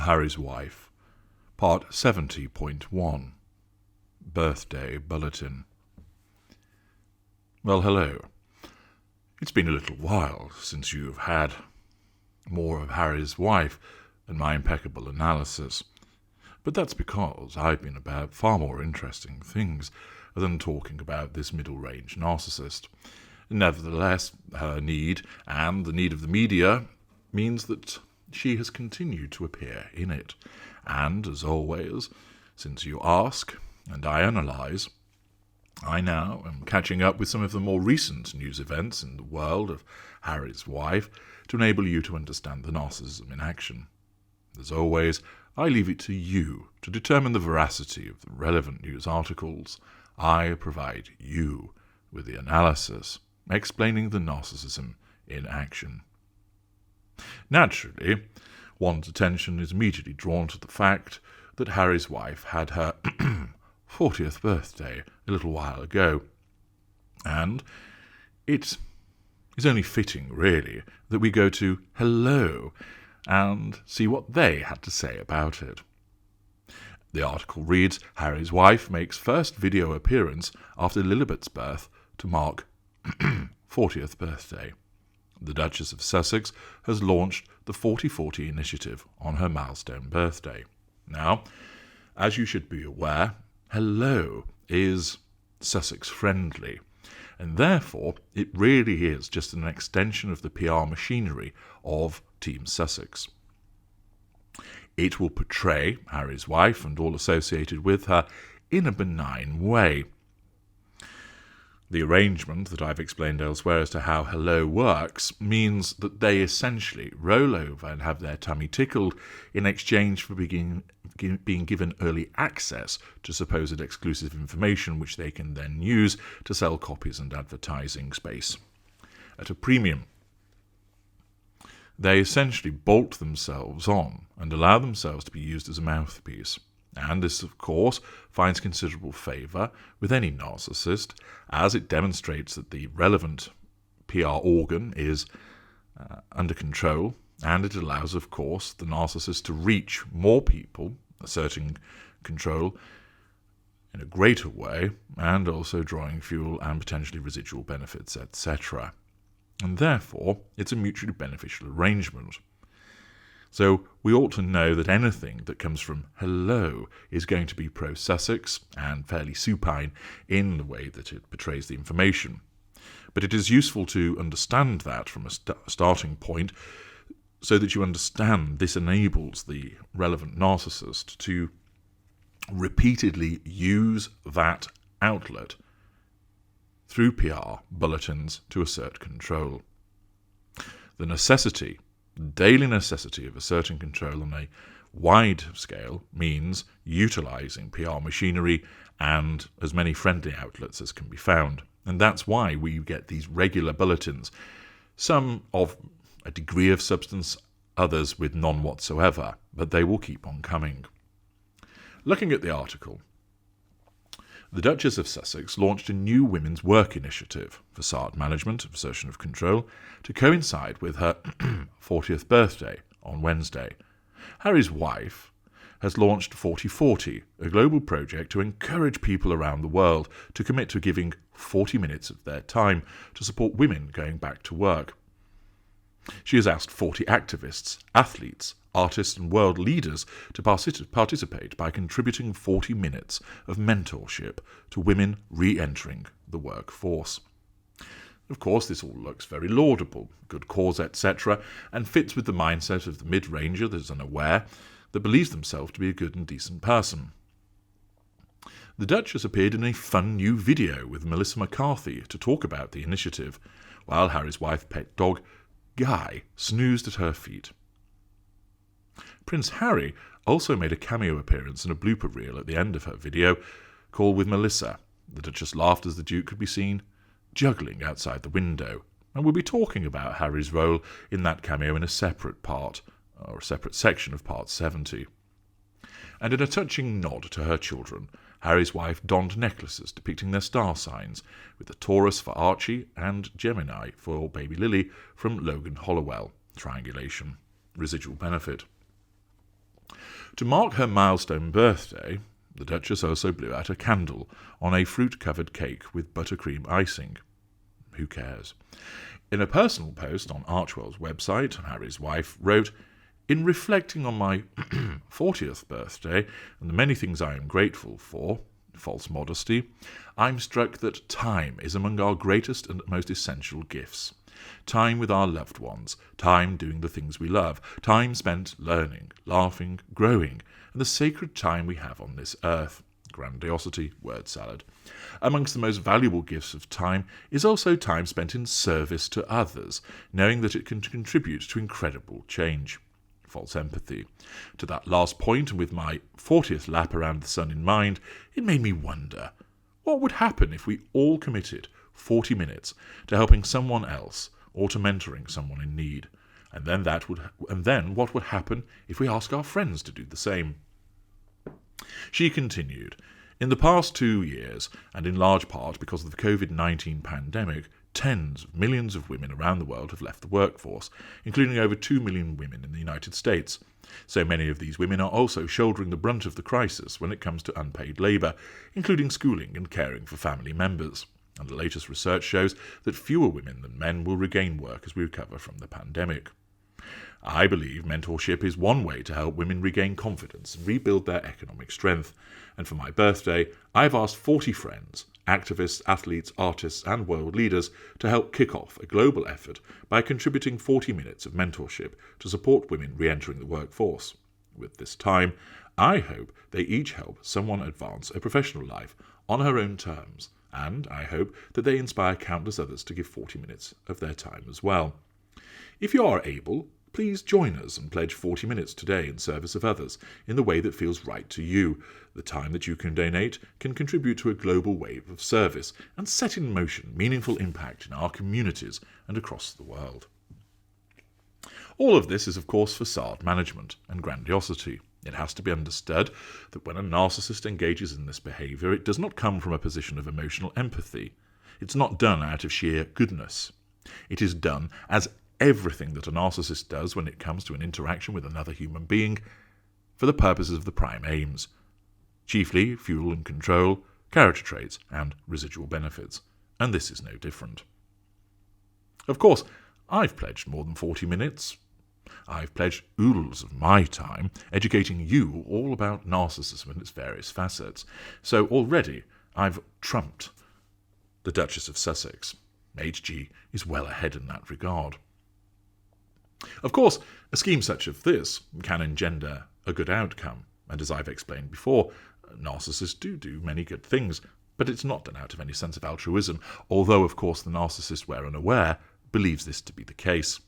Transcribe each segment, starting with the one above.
Harry's Wife, Part 70.1, Birthday Bulletin. Well, hello. It's been a little while since you've had more of Harry's Wife and my impeccable analysis, but that's because I've been about far more interesting things than talking about this middle-range narcissist. Nevertheless, her need, and the need of the media, means that she has continued to appear in it. And, as always, since you ask, and I analyse, I now am catching up with some of the more recent news events in the world of Harry's Wife to enable you to understand the narcissism in action. As always, I leave it to you to determine the veracity of the relevant news articles. I provide you with the analysis, explaining the narcissism in action. Naturally, one's attention is immediately drawn to the fact that Harry's wife had her 40th birthday a little while ago, and it is only fitting, really, that we go to Hello and see what they had to say about it. The article reads, Harry's wife makes first video appearance after Lilibet's birth to mark 40th birthday. The Duchess of Sussex has launched the 40/40 initiative on her milestone birthday. Now, as you should be aware, Hello is Sussex-friendly, and therefore it really is just an extension of the PR machinery of Team Sussex. It will portray Harry's wife and all associated with her in a benign way. The arrangement that I've explained elsewhere as to how Hello works means that they essentially roll over and have their tummy tickled in exchange for being given early access to supposed exclusive information which they can then use to sell copies and advertising space at a premium. They essentially bolt themselves on and allow themselves to be used as a mouthpiece. And this, of course, finds considerable favour with any narcissist, as it demonstrates that the relevant PR organ is under control, and it allows, of course, the narcissist to reach more people, asserting control in a greater way, and also drawing fuel and potentially residual benefits, etc. And therefore, it's a mutually beneficial arrangement. So we ought to know that anything that comes from Hello is going to be pro-Sussex and fairly supine in the way that it portrays the information. But it is useful to understand that from a starting point so that you understand this enables the relevant narcissist to repeatedly use that outlet through PR bulletins to assert control. The daily necessity of asserting control on a wide scale means utilising PR machinery and as many friendly outlets as can be found. And that's why we get these regular bulletins, some of a degree of substance, others with none whatsoever, but they will keep on coming. Looking at the article, the Duchess of Sussex launched a new women's work initiative, facade management, assertion of control, to coincide with her 40th birthday on Wednesday. Harry's wife has launched 40/40, a global project to encourage people around the world to commit to giving 40 minutes of their time to support women going back to work. She has asked 40 activists, athletes, artists and world leaders to participate by contributing 40 minutes of mentorship to women re-entering the workforce. Of course, this all looks very laudable, good cause, etc., and fits with the mindset of the mid-ranger that is unaware, that believes themselves to be a good and decent person. The Duchess appeared in a fun new video with Melissa McCarthy to talk about the initiative, while Harry's wife's pet dog, Guy, snoozed at her feet. Prince Harry also made a cameo appearance in a blooper reel at the end of her video call with Melissa. The Duchess laughed as the Duke could be seen juggling outside the window, and we'll be talking about Harry's role in that cameo in a separate part, or a separate section of Part 70. And in a touching nod to her children, Harry's wife donned necklaces depicting their star signs, with the Taurus for Archie and Gemini for baby Lily from Logan Hollowell, triangulation, residual benefit. To mark her milestone birthday, the Duchess also blew out a candle on a fruit-covered cake with buttercream icing. Who cares? In a personal post on Archwell's website, Harry's wife wrote, "In reflecting on my 40th birthday and the many things I am grateful for, false modesty, I'm struck that time is among our greatest and most essential gifts. Time with our loved ones, time doing the things we love, time spent learning, laughing, growing, and the sacred time we have on this earth." Grandiosity, word salad. Amongst the most valuable gifts of time is also time spent in service to others, knowing that it can contribute to incredible change. False empathy. To that last point, and with my 40th lap around the sun in mind, it made me wonder, what would happen if we all committed 40 minutes to helping someone else or to mentoring someone in need? And then what would happen if we ask our friends to do the same? She continued, "In the past 2 years, and in large part because of the COVID-19 pandemic, tens of millions of women around the world have left the workforce, including over 2 million women in the United States. So many of these women are also shouldering the brunt of the crisis when it comes to unpaid labour, including schooling and caring for family members. And the latest research shows that fewer women than men will regain work as we recover from the pandemic. I believe mentorship is one way to help women regain confidence and rebuild their economic strength. And for my birthday, I've asked 40 friends, activists, athletes, artists, and world leaders to help kick off a global effort by contributing 40 minutes of mentorship to support women re-entering the workforce. With this time, I hope they each help someone advance a professional life on her own terms, and I hope that they inspire countless others to give 40 minutes of their time as well. If you are able, please join us and pledge 40 minutes today in service of others in the way that feels right to you. The time that you can donate can contribute to a global wave of service and set in motion meaningful impact in our communities and across the world." All of this is, of course, facade management and grandiosity. It has to be understood that when a narcissist engages in this behaviour, it does not come from a position of emotional empathy. It's not done out of sheer goodness. It is done as everything that a narcissist does when it comes to an interaction with another human being for the purposes of the prime aims, chiefly fuel and control, character traits, and residual benefits. And this is no different. Of course, I've pledged more than 40 minutes. I've pledged oodles of my time educating you all about narcissism and its various facets. So already I've trumped the Duchess of Sussex. HG is well ahead in that regard. Of course, a scheme such as this can engender a good outcome, and as I've explained before, narcissists do many good things, but it's not done out of any sense of altruism, although, of course, the narcissist, where unaware, believes this to be the case.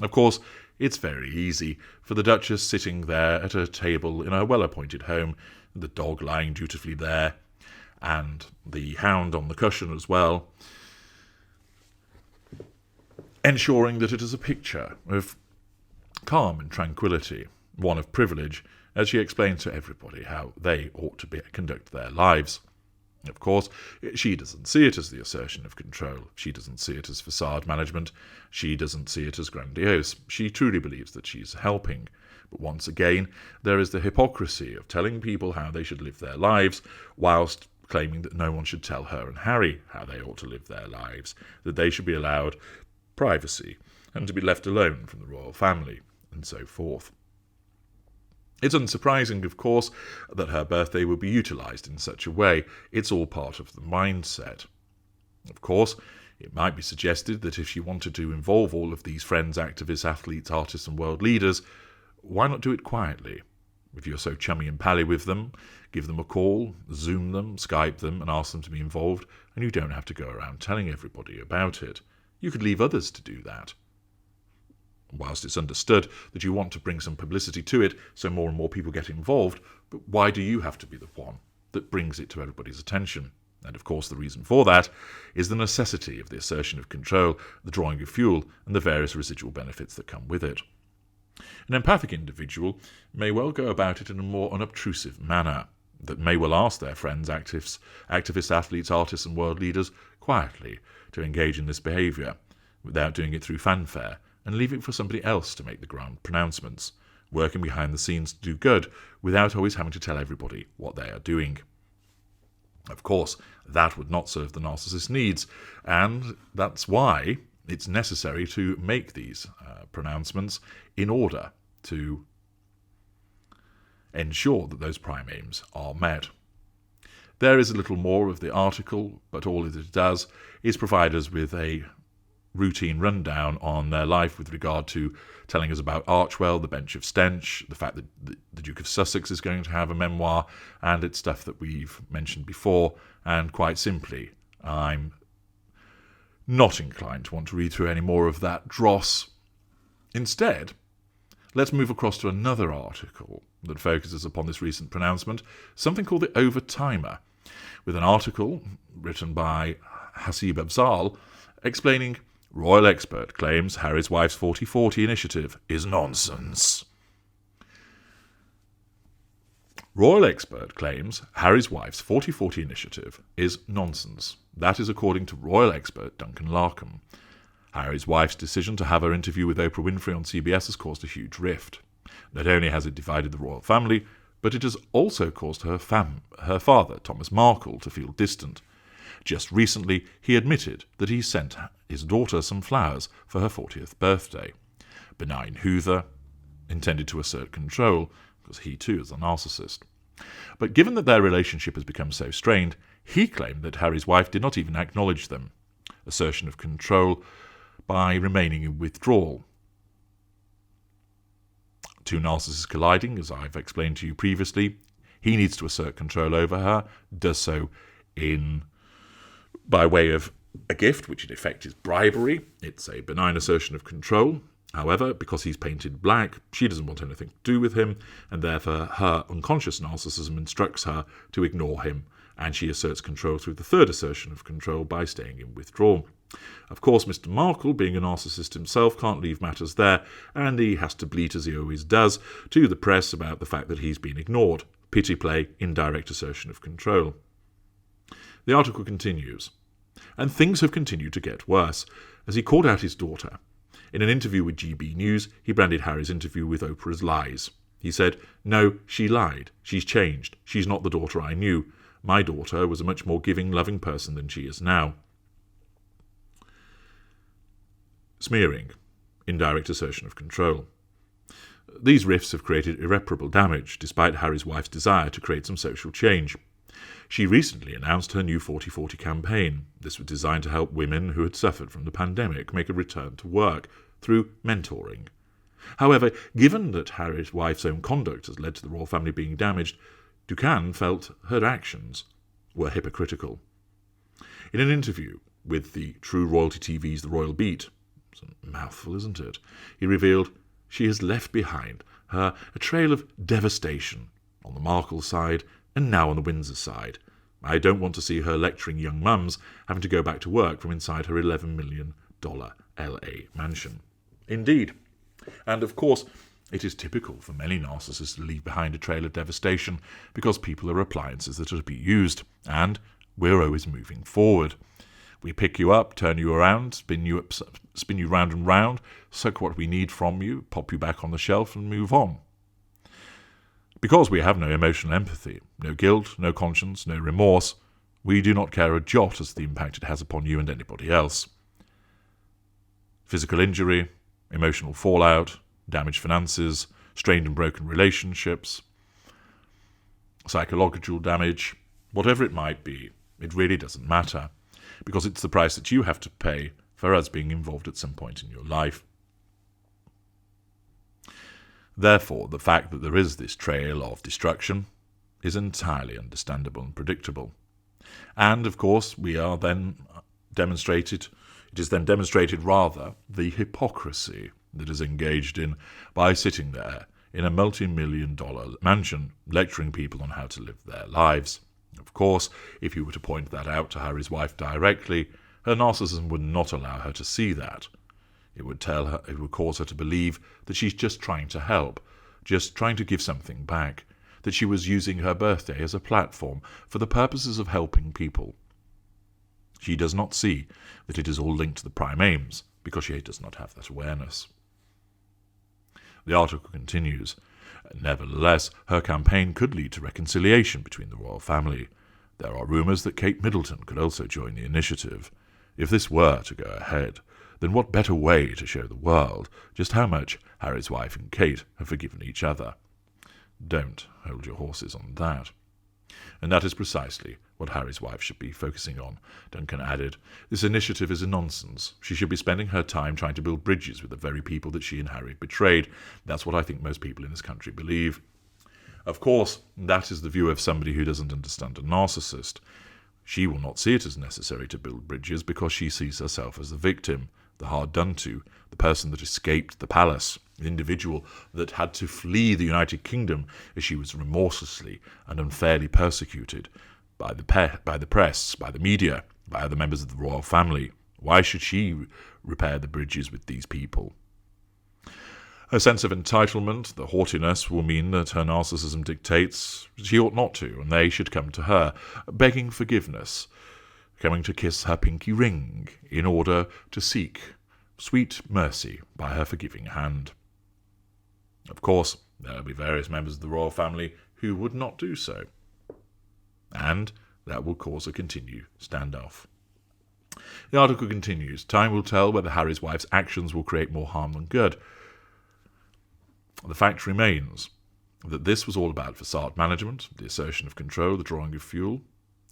Of course, it's very easy for the Duchess sitting there at her table in her well-appointed home, the dog lying dutifully there, and the hound on the cushion as well, ensuring that it is a picture of calm and tranquility, one of privilege, as she explains to everybody how they ought to conduct their lives. Of course, she doesn't see it as the assertion of control. She doesn't see it as facade management. She doesn't see it as grandiose. She truly believes that she's helping. But once again, there is the hypocrisy of telling people how they should live their lives, whilst claiming that no one should tell her and Harry how they ought to live their lives, that they should be allowed privacy, and to be left alone from the royal family, and so forth. It's unsurprising, of course, that her birthday will be utilised in such a way. It's all part of the mindset. Of course, it might be suggested that if she wanted to involve all of these friends, activists, athletes, artists and world leaders, why not do it quietly? If you're so chummy and pally with them, give them a call, Zoom them, Skype them, and ask them to be involved, and you don't have to go around telling everybody about it. You could leave others to do that. Whilst it's understood that you want to bring some publicity to it so more and more people get involved, but why do you have to be the one that brings it to everybody's attention? And of course the reason for that is the necessity of the assertion of control, the drawing of fuel, and the various residual benefits that come with it. An empathic individual may well go about it in a more unobtrusive manner, that may well ask their friends, activists, athletes, artists and world leaders quietly to engage in this behaviour, without doing it through fanfare, and leave it for somebody else to make the grand pronouncements, working behind the scenes to do good without always having to tell everybody what they are doing. Of course, that would not serve the narcissist's needs, and that's why it's necessary to make these pronouncements in order to ensure that those prime aims are met. There is a little more of the article, but all that it does is provide us with a routine rundown on their life with regard to telling us about Archwell, the Bench of Stench, the fact that the Duke of Sussex is going to have a memoir, and it's stuff that we've mentioned before, and quite simply, I'm not inclined to want to read through any more of that dross. Instead, let's move across to another article that focuses upon this recent pronouncement, something called the Overtimer, with an article written by Hasib Afzal explaining Royal Expert claims Harry's wife's 40/40 initiative is nonsense. Royal Expert claims Harry's wife's 40/40 initiative is nonsense. That is according to Royal Expert Duncan Larkham. Harry's wife's decision to have her interview with Oprah Winfrey on CBS has caused a huge rift. Not only has it divided the royal family, but it has also caused her father, Thomas Markle, to feel distant. Just recently, he admitted that he sent his daughter some flowers for her 40th birthday. Benign Hoover intended to assert control, because he too is a narcissist. But given that their relationship has become so strained, he claimed that Harry's wife did not even acknowledge them. Assertion of control by remaining in withdrawal. Two narcissists colliding, as I've explained to you previously. He needs to assert control over her, does so by way of a gift, which in effect is bribery. It's a benign assertion of control. However, because he's painted black, she doesn't want anything to do with him, and therefore her unconscious narcissism instructs her to ignore him, and she asserts control through the third assertion of control by staying in withdrawal. Of course, Mr. Markle, being a narcissist himself, can't leave matters there, and he has to bleat, as he always does, to the press about the fact that he's been ignored. Pity play, indirect assertion of control. The article continues, and things have continued to get worse, as he called out his daughter. In an interview with GB News, he branded Harry's interview with Oprah as lies. He said, "No, she lied. She's changed. She's not the daughter I knew. My daughter was a much more giving, loving person than she is now." Smearing, indirect assertion of control. These rifts have created irreparable damage, despite Harry's wife's desire to create some social change. She recently announced her new 40/40 campaign. This was designed to help women who had suffered from the pandemic make a return to work through mentoring. However, given that Harry's wife's own conduct has led to the royal family being damaged, Duncan felt her actions were hypocritical. In an interview with the True Royalty TV's The Royal Beat, it's a mouthful, isn't it? He revealed she has left behind her a trail of devastation on the Markle side and now on the Windsor side. I don't want to see her lecturing young mums having to go back to work from inside her $11 million LA mansion. Indeed. And of course, it is typical for many narcissists to leave behind a trail of devastation because people are appliances that are to be used, and we're always moving forward. We pick you up, turn you around, spin you round and round, suck what we need from you, pop you back on the shelf and move on. Because we have no emotional empathy, no guilt, no conscience, no remorse, we do not care a jot as to the impact it has upon you and anybody else. Physical injury, emotional fallout, damaged finances, strained and broken relationships, psychological damage, whatever it might be, it really doesn't matter, because it's the price that you have to pay for us being involved at some point in your life. Therefore, the fact that there is this trail of destruction is entirely understandable and predictable. And, of course, it is then demonstrated the hypocrisy that is engaged in by sitting there in a multi-million-dollar mansion lecturing people on how to live their lives. Of course, if you were to point that out to Harry's wife directly, her narcissism would not allow her to see that. It would cause her to believe that she's just trying to help, just trying to give something back, that she was using her birthday as a platform for the purposes of helping people. She does not see that it is all linked to the prime aims, because she does not have that awareness. The article continues, nevertheless, her campaign could lead to reconciliation between the royal family. There are rumours that Kate Middleton could also join the initiative. If this were to go ahead, then what better way to show the world just how much Harry's wife and Kate have forgiven each other? Don't hold your horses on that. And that is precisely what Harry's wife should be focusing on, Duncan added. This initiative is a nonsense. She should be spending her time trying to build bridges with the very people that she and Harry betrayed. That's what I think most people in this country believe. Of course, that is the view of somebody who doesn't understand a narcissist. She will not see it as necessary to build bridges because she sees herself as the victim, the hard done to, the person that escaped the palace, the individual that had to flee the United Kingdom as she was remorselessly and unfairly persecuted by the press, by the media, by other members of the royal family. Why should she repair the bridges with these people? Her sense of entitlement, the haughtiness, will mean that her narcissism dictates she ought not to, and they should come to her, begging forgiveness, coming to kiss her pinky ring, in order to seek sweet mercy by her forgiving hand. Of course, there will be various members of the royal family who would not do so, and that will cause a continued standoff. The article continues, time will tell whether Harry's wife's actions will create more harm than good. The fact remains that this was all about facade management, the assertion of control, the drawing of fuel,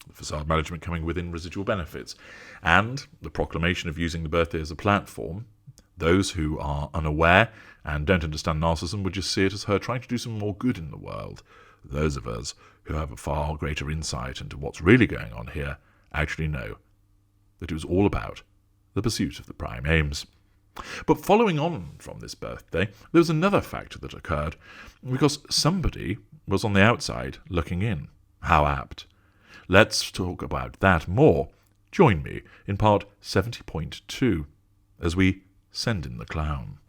the facade management coming within residual benefits, and the proclamation of using the birthday as a platform. Those who are unaware and don't understand narcissism would just see it as her trying to do some more good in the world. Those of us who have a far greater insight into what's really going on here actually know that it was all about the pursuit of the prime aims. But following on from this birthday, there was another factor that occurred, because somebody was on the outside looking in. How apt. Let's talk about that more. Join me in part 70.2 as we send in the clown.